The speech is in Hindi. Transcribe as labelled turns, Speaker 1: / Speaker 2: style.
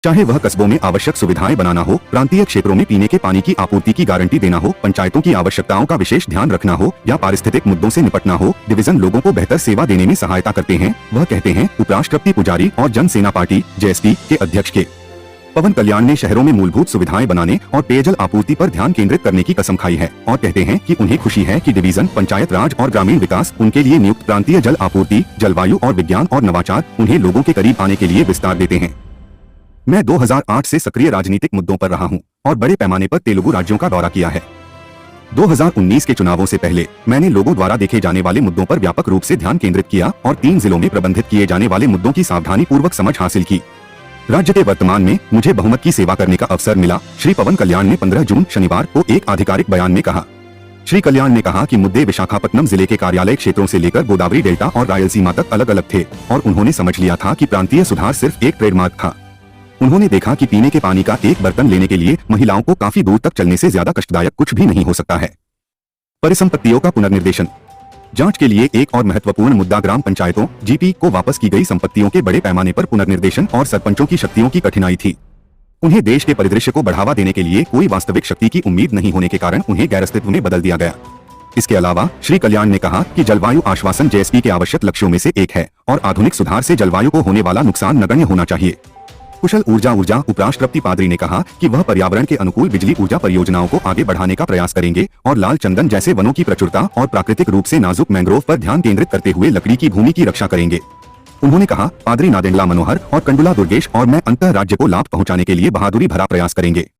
Speaker 1: चाहे वह कस्बों में आवश्यक सुविधाएं बनाना हो, प्रांतीय क्षेत्रों में पीने के पानी की आपूर्ति की गारंटी देना हो, पंचायतों की आवश्यकताओं का विशेष ध्यान रखना हो या पारिस्थितिक मुद्दों से निपटना हो, डिवीजन लोगों को बेहतर सेवा देने में सहायता करते हैं, वह कहते हैं उपराष्ट्रपति पुजारी और जन सेना पार्टी (जेएसपी) के अध्यक्ष के पवन कल्याण ने शहरों में मूलभूत सुविधाएं बनाने और पेयजल आपूर्ति पर ध्यान केंद्रित करने की कसम खाई है और कहते हैं कि उन्हें खुशी है कि डिवीजन, पंचायत राज और ग्रामीण विकास उनके लिए नियुक्त प्रांतीय जल आपूर्ति, जलवायु और विज्ञान और नवाचार उन्हें लोगों के करीब आने के लिए विस्तार देते हैं। मैं 2008 से सक्रिय राजनीतिक मुद्दों पर रहा हूं और बड़े पैमाने पर तेलुगु राज्यों का दौरा किया है। 2019 के चुनावों से पहले मैंने लोगों द्वारा देखे जाने वाले मुद्दों पर व्यापक रूप से ध्यान केंद्रित किया और 3 जिलों में प्रबंधित किए जाने वाले मुद्दों की सावधानी पूर्वक समझ हासिल की। राज्य के वर्तमान में मुझे बहुमत की सेवा करने का अवसर मिला, श्री पवन कल्याण ने 15 जून शनिवार को एक आधिकारिक बयान में कहा। श्री कल्याण ने कहा कि मुद्दे विशाखापट्टनम जिले के कार्यालय क्षेत्रों से लेकर गोदावरी डेल्टा और रायलसीमा तक अलग अलग थे और उन्होंने समझ लिया था कि प्रांतीय सुधार सिर्फ एक ट्रेडमार्क था। उन्होंने देखा कि पीने के पानी का एक बर्तन लेने के लिए महिलाओं को काफी दूर तक चलने से ज्यादा कष्टदायक कुछ भी नहीं हो सकता है। परिसंपत्तियों का पुनर्निर्देशन। जांच के लिए एक और महत्वपूर्ण मुद्दा ग्राम पंचायतों (जीपी) को वापस की गई संपत्तियों के बड़े पैमाने पर पुनर्निर्देशन और सरपंचों की शक्तियों की कठिनाई थी। उन्हें देश के परिदृश्य को बढ़ावा देने के लिए कोई वास्तविक शक्ति की उम्मीद नहीं होने के कारण उन्हें गैरअस्तित्व में बदल दिया गया। इसके अलावा श्री कल्याण ने कहा कि जलवायु आश्वासन जेएसपी के आवश्यक लक्ष्यों में से एक है और आधुनिक सुधार से जलवायु को होने वाला नुकसान नगण्य होना चाहिए। कुशल ऊर्जा उपराष्ट्रपति पादरी ने कहा कि वह पर्यावरण के अनुकूल बिजली ऊर्जा परियोजनाओं को आगे बढ़ाने का प्रयास करेंगे और लाल चंदन जैसे वनों की प्रचुरता और प्राकृतिक रूप से नाजुक मैंग्रोव पर ध्यान केंद्रित करते हुए लकड़ी की भूमि की रक्षा करेंगे। उन्होंने कहा, पादरी नादेंडला मनोहर और कंडुला दुर्गेश और मैं अंतः राज्य को लाभ पहुंचाने के लिए बहादुरी भरा प्रयास करेंगे।